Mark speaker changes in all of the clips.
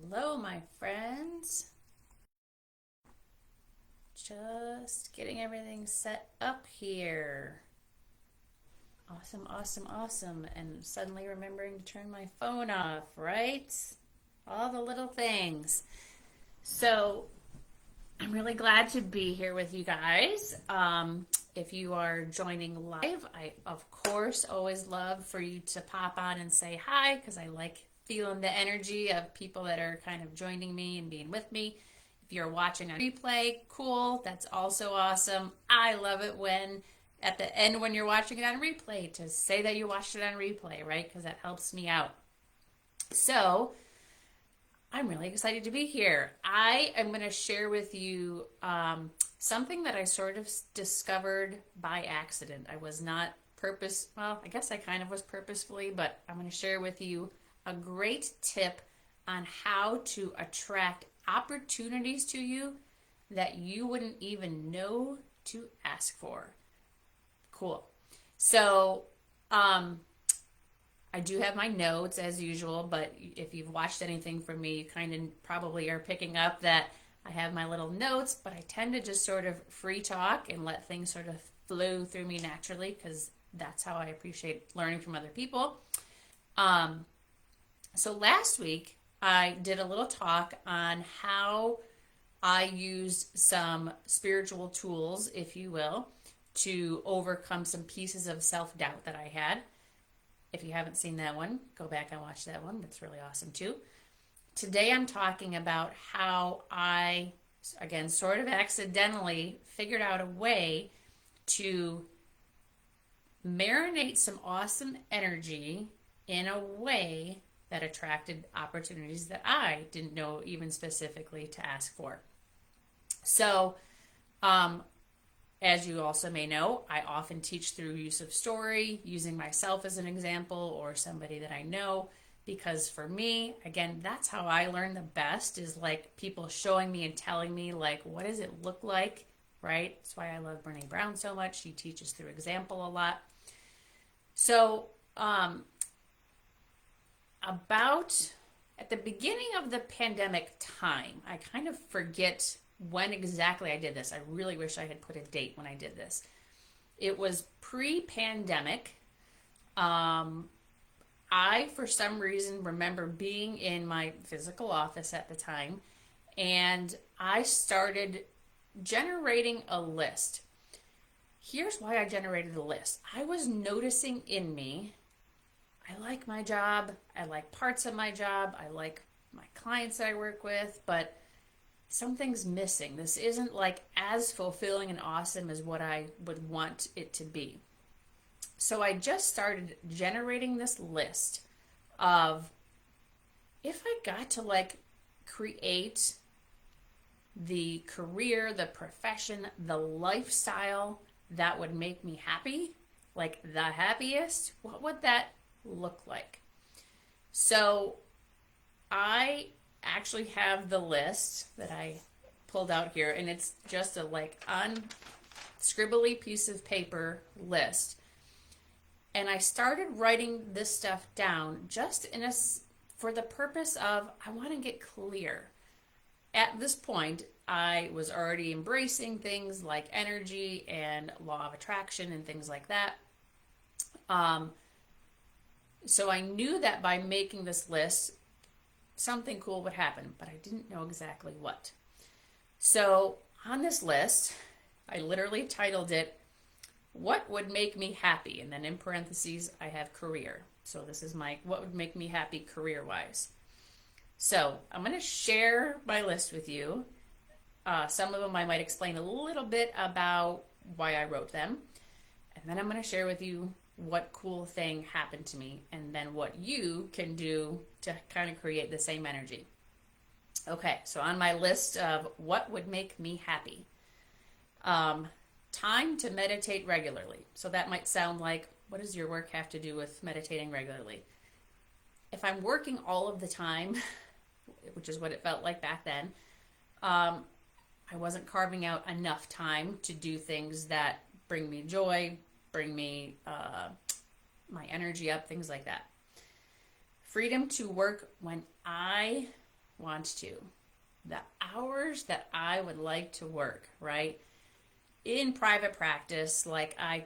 Speaker 1: Hello, my friends. Just getting everything set up here. Awesome, awesome, awesome. And suddenly remembering to turn my phone off, right? All the little things. So, I'm really glad to be here with you guys. If you are joining live, I, of course, always love for you to pop on and say hi because I like feeling the energy of people that are kind of joining me and being with me. If you're watching on replay, cool. That's also awesome. I love it when at the end when you're watching it on replay to say that you watched it on replay, right? Because that helps me out. So, I'm really excited to be here. I am going to share with you something that I sort of discovered by accident. I was not well, I guess I kind of was purposefully, but I'm going to share with you a great tip on how to attract opportunities to you that you wouldn't even know to ask for. Cool. So, um, I do have my notes as usual, but if you've watched anything from me, you kind of probably are picking up that I have my little notes, but I tend to just sort of free talk and let things sort of flow through me naturally because that's how I appreciate learning from other people. Um, so last week, I did a little talk on how I used some spiritual tools, if you will, to overcome some pieces of self doubt that I had. If you haven't seen that one, go back and watch that one. That's really awesome too. Today I'm talking about how I, again, sort of accidentally figured out a way to marinate some awesome energy in a way that attracted opportunities that I didn't know even specifically to ask for. So, um, as you also may know, I often teach through use of story, using myself as an example or somebody that I know. Because for me, again, that's how I learn the best is like people showing me and telling me, like, what does it look like, right? That's why I love Brene Brown so much. She teaches through example a lot. So, about at the beginning of the pandemic time, I kind of forget when exactly I did this. I really wish I had put a date when I did this. It was pre-pandemic. Um, I, for some reason, remember being in my physical office at the time, and I started generating a list. Here's why I generated a list. I was noticing in me, I like my job, I like parts of my job, I like my clients that I work with, but something's missing. This isn't like as fulfilling and awesome as what I would want it to be. So I just started generating this list of if I got to like create the career, the profession, the lifestyle that would make me happy, like the happiest, what would that look like? So I actually have the list that I pulled out here, and it's just a like unscribbly piece of paper list. And I started writing this stuff down just in a for the purpose of I want to get clear. At this point, I was already embracing things like energy and law of attraction and things like that. Um, so I knew that by making this list, something cool would happen, but I didn't know exactly what. So on this list, I literally titled it, What Would Make Me Happy? And then in parentheses, I have career. So this is my what would make me happy career wise. So I'm going to share my list with you. Some of them I might explain a little bit about why I wrote them. And then I'm going to share with you what cool thing happened to me and then what you can do to kind of create the same energy. Okay, so on my list of what would make me happy, um, time to meditate regularly. So that might sound like, what does your work have to do with meditating regularly? If I'm working all of the time, which is what it felt like back then, um, I wasn't carving out enough time to do things that bring me joy, bring me my energy up, things like that. Freedom to work when I want to, the hours that I would like to work, right? In private practice, like I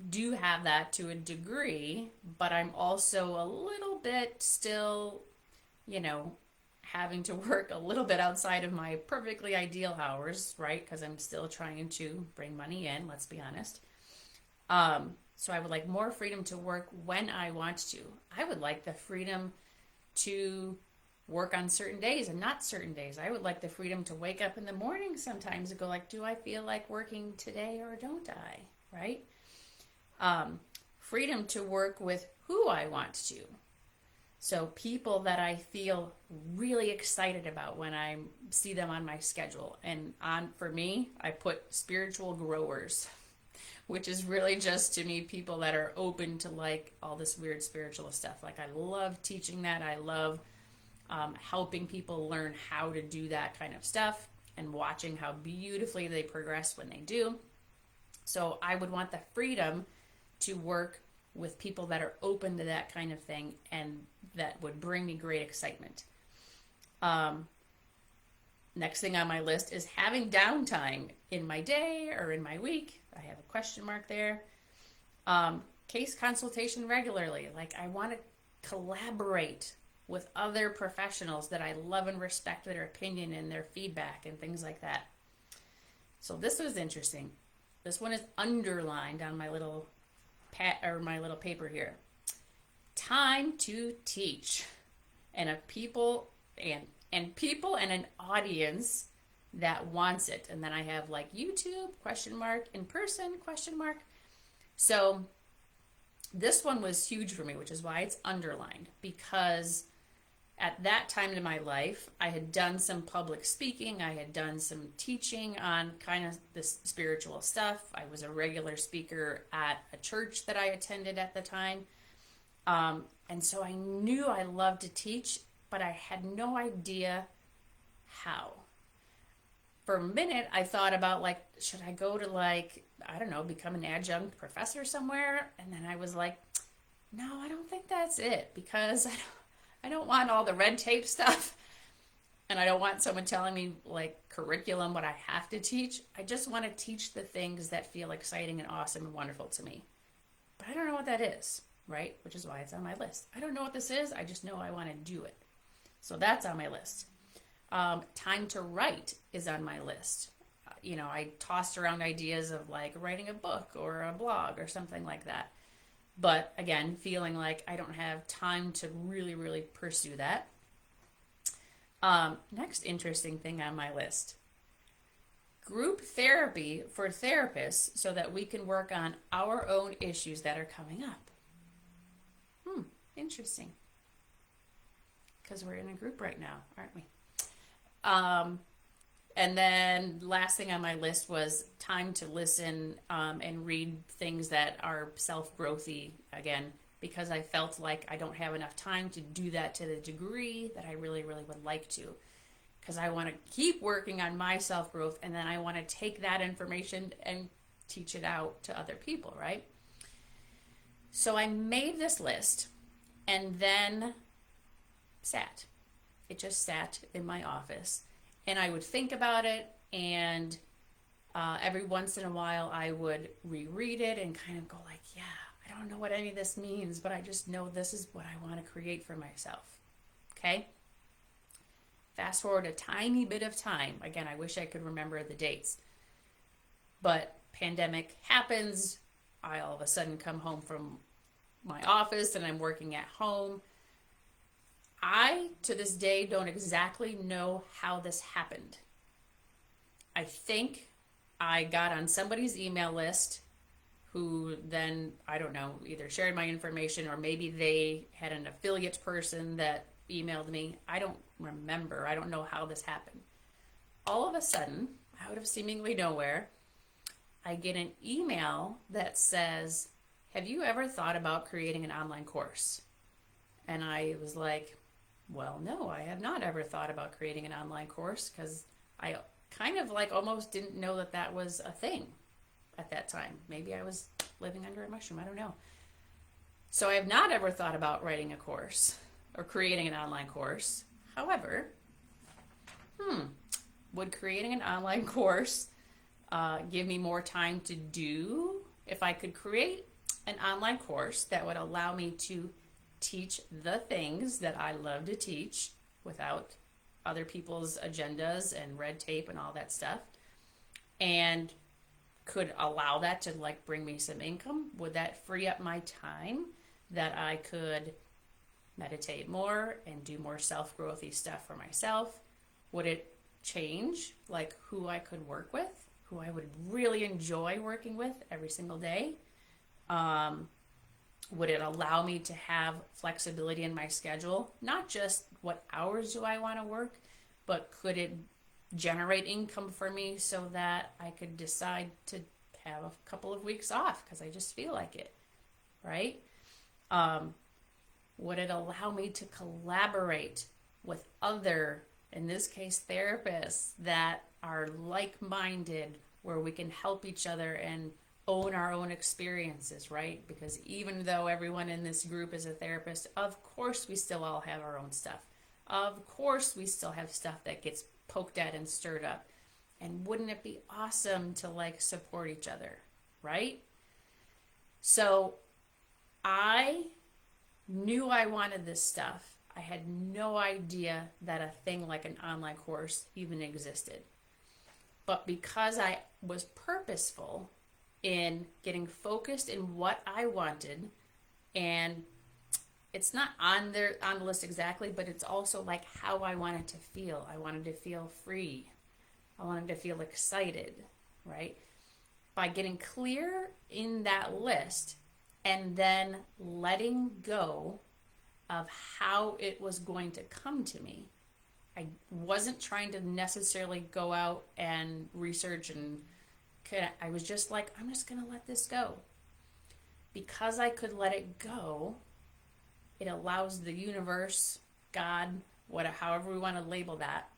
Speaker 1: do have that to a degree, but I'm also a little bit still, you know, having to work a little bit outside of my perfectly ideal hours, right? Because I'm still trying to bring money in, let's be honest. So I would like more freedom to work when I want to. I would like the freedom to work on certain days and not certain days. I would like the freedom to wake up in the morning sometimes and go like, do I feel like working today or don't I? Right? Freedom to work with who I want to. So people that I feel really excited about when I see them on my schedule. And on for me, I put spiritual growers, which is really just to me people that are open to like all this weird spiritual stuff. Like I love teaching that. I love helping people learn how to do that kind of stuff and watching how beautifully they progress when they do. So I would want the freedom to work with people that are open to that kind of thing and that would bring me great excitement. Next thing on my list is having downtime in my day or in my week. I have a question mark there. Case consultation regularly. Like I want to collaborate with other professionals that I love and respect their opinion and their feedback and things like that. So this was interesting. This one is underlined on my little my little paper here. Time to teach, and people and an audience that wants it. And then I have like YouTube ? In person ? So this one was huge for me, which is why it's underlined, because at that time in my life, I had done some public speaking. I had done some teaching on kind of this spiritual stuff. I was a regular speaker at a church that I attended at the time. And so I knew I loved to teach, but I had no idea how. For a minute, I thought about like, should I go to like, I don't know, become an adjunct professor somewhere? And then I was like, no, I don't think that's it, because I don't want all the red tape stuff, and I don't want someone telling me like curriculum what I have to teach. I just want to teach the things that feel exciting and awesome and wonderful to me. But I don't know what that is, right? Which is why it's on my list. I don't know what this is. I just know I want to do it. So that's on my list. Time to write is on my list. I tossed around ideas of like writing a book or a blog or something like that. But again, feeling like I don't have time to really, really pursue that. Next interesting thing on my list. Group therapy for therapists so that we can work on our own issues that are coming up. Interesting. Because we're in a group right now, aren't we? And then last thing on my list was time to listen and read things that are self-growthy, again, because I felt like I don't have enough time to do that to the degree that I really, really would like to. Because I want to keep working on my self-growth, and then I want to take that information and teach it out to other people, right? So I made this list and then sat. It just sat in my office. And I would think about it, and every once in a while I would reread it and kind of go like, yeah, I don't know what any of this means, but I just know this is what I want to create for myself. Okay? Fast forward a tiny bit of time. Again, I wish I could remember the dates. But pandemic happens. I all of a sudden come home from my office and I'm working at home. I, to this day, don't exactly know how this happened. I think I got on somebody's email list who then, I don't know, either shared my information or maybe they had an affiliate person that emailed me. I don't remember. I don't know how this happened. All of a sudden, out of seemingly nowhere, I get an email that says, have you ever thought about creating an online course? And I was like, well, no, I have not ever thought about creating an online course, because I kind of like almost didn't know that that was a thing at that time. Maybe I was living under a mushroom. I don't know. So I have not ever thought about writing a course or creating an online course. However, would creating an online course give me more time to do? If I could create an online course that would allow me to teach the things that I love to teach without other people's agendas and red tape and all that stuff, and could allow that to like bring me some income, would that free up my time that I could meditate more and do more self-growthy stuff for myself? Would it change like who I could work with, who I would really enjoy working with every single day? Would it allow me to have flexibility in my schedule? Not just what hours do I want to work, but could it generate income for me so that I could decide to have a couple of weeks off because I just feel like it, right? Would it allow me to collaborate with other, in this case, therapists that are like-minded, where we can help each other and own our own experiences, right? Because even though everyone in this group is a therapist, of course we still all have our own stuff. Of course we still have stuff that gets poked at and stirred up. And wouldn't it be awesome to like support each other, right? So I knew I wanted this stuff. I had no idea that a thing like an online course even existed. But because I was purposeful in getting focused in what I wanted, and it's not on the list exactly, but it's also like how I wanted to feel. I wanted to feel free. I wanted to feel excited, right? By getting clear in that list and then letting go of how it was going to come to me. I wasn't trying to necessarily go out and research, and I was just like, I'm just going to let this go. Because I could let it go, it allows the universe, God, however we want to label that,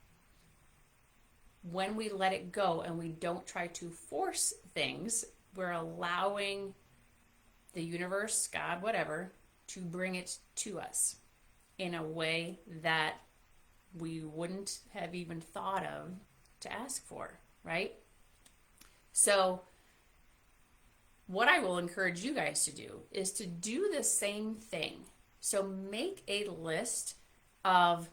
Speaker 1: when we let it go and we don't try to force things, we're allowing the universe, God, whatever, to bring it to us in a way that we wouldn't have even thought of to ask for, right? So what I will encourage you guys to do is to do the same thing. So make a list of,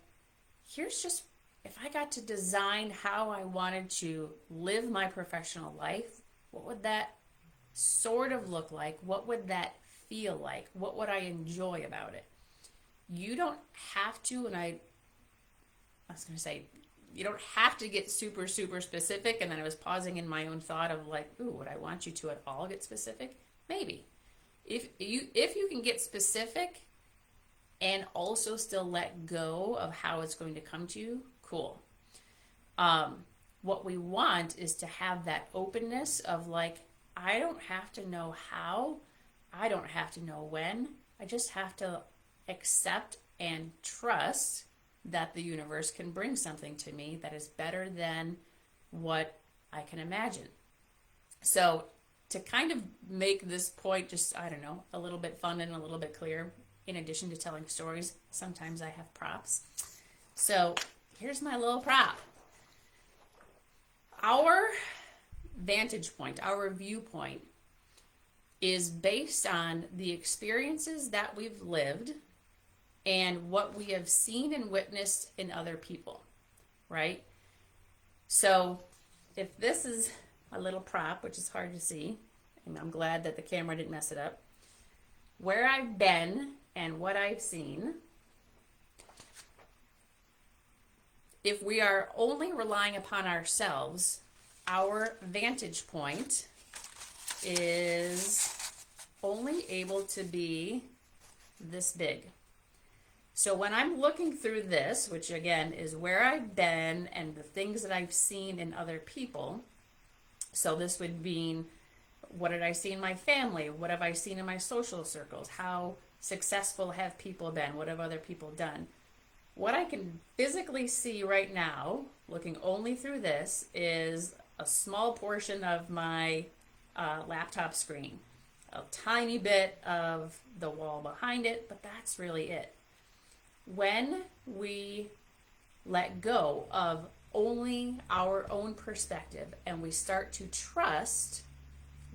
Speaker 1: here's just, if I got to design how I wanted to live my professional life, what would that sort of look like? What would that feel like? What would I enjoy about it? You don't have to, and I was going to say, you don't have to get super, super specific. And then I was pausing in my own thought of like, ooh, would I want you to at all get specific? Maybe. If you can get specific and also still let go of how it's going to come to you, cool. What we want is to have that openness of like, I don't have to know how, I don't have to know when, I just have to accept and trust that the universe can bring something to me that is better than what I can imagine. So to kind of make this point just, I don't know, a little bit fun and a little bit clear, in addition to telling stories, sometimes I have props. So here's my little prop. Our vantage point, our viewpoint is based on the experiences that we've lived and what we have seen and witnessed in other people, right? So if this is a little prop, which is hard to see, and I'm glad that the camera didn't mess it up, where I've been and what I've seen, if we are only relying upon ourselves, our vantage point is only able to be this big. So when I'm looking through this, which again is where I've been and the things that I've seen in other people, so this would mean, what did I see in my family? What have I seen in my social circles? How successful have people been? What have other people done? What I can physically see right now, looking only through this, is a small portion of my laptop screen. A tiny bit of the wall behind it, but that's really it. When we let go of only our own perspective and we start to trust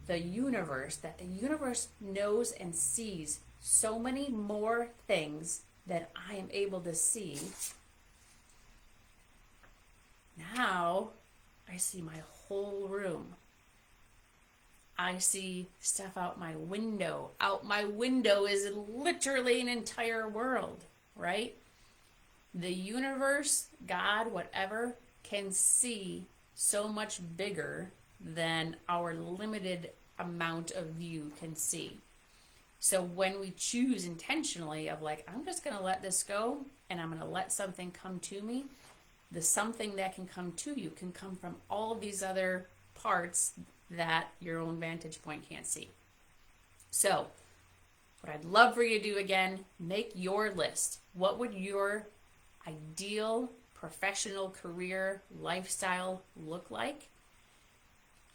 Speaker 1: the universe, that the universe knows and sees so many more things than I am able to see, now I see my whole room. I see stuff out my window. Out my window is literally an entire world, right? The universe, God, whatever, can see so much bigger than our limited amount of view can see. So when we choose intentionally of like, I'm just going to let this go and I'm going to let something come to me, the something that can come to you can come from all of these other parts that your own vantage point can't see. So what I'd love for you to do again, make your list. What would your ideal professional career lifestyle look like?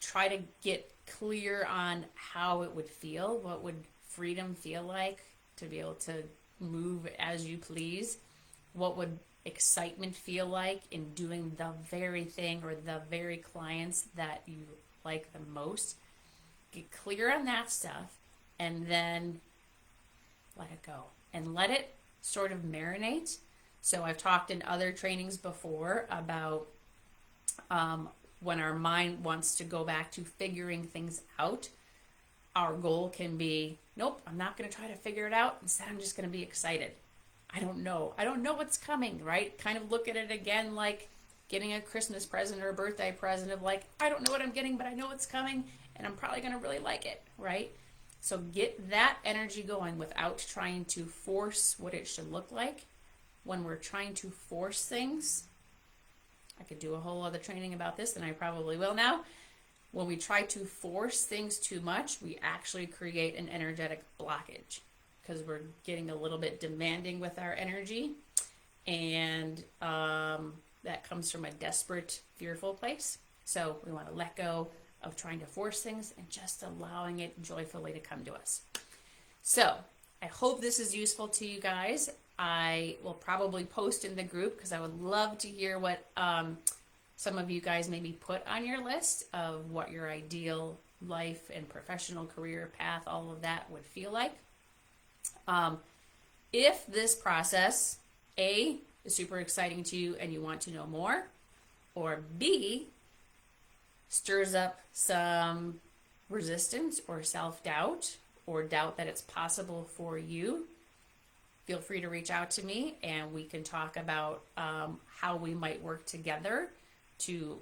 Speaker 1: Try to get clear on how it would feel. What would freedom feel like to be able to move as you please? What would excitement feel like in doing the very thing or the very clients that you like the most? Get clear on that stuff and then let it go and let it sort of marinate. So I've talked in other trainings before about when our mind wants to go back to figuring things out, our goal can be, nope, I'm not going to try to figure it out. Instead, I'm just going to be excited. I don't know what's coming, right? Kind of look at it again like getting a Christmas present or a birthday present of like, I don't know what I'm getting, but I know it's coming and I'm probably going to really like it, right? So get that energy going without trying to force what it should look like. When we're trying to force things, I could do a whole other training about this, and I probably will now. When we try to force things too much, we actually create an energetic blockage because we're getting a little bit demanding with our energy, and that comes from a desperate, fearful place. So we want to let go of trying to force things and just allowing it joyfully to come to us. So I hope this is useful to you guys. I will probably post in the group because I would love to hear what some of you guys maybe put on your list of what your ideal life and professional career path, all of that would feel like. If this process, A, is super exciting to you and you want to know more, or B, stirs up some resistance or self-doubt or doubt that it's possible for you, feel free to reach out to me and we can talk about how we might work together to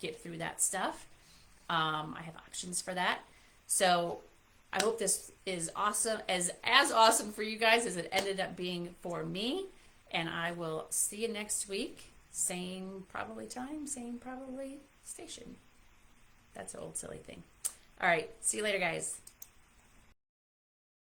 Speaker 1: get through that stuff. I have options for that. So I hope this is awesome, as awesome for you guys as it ended up being for me. And I will see you next week. Same probably time, same probably station. That's an old silly thing. All right. See you later, guys.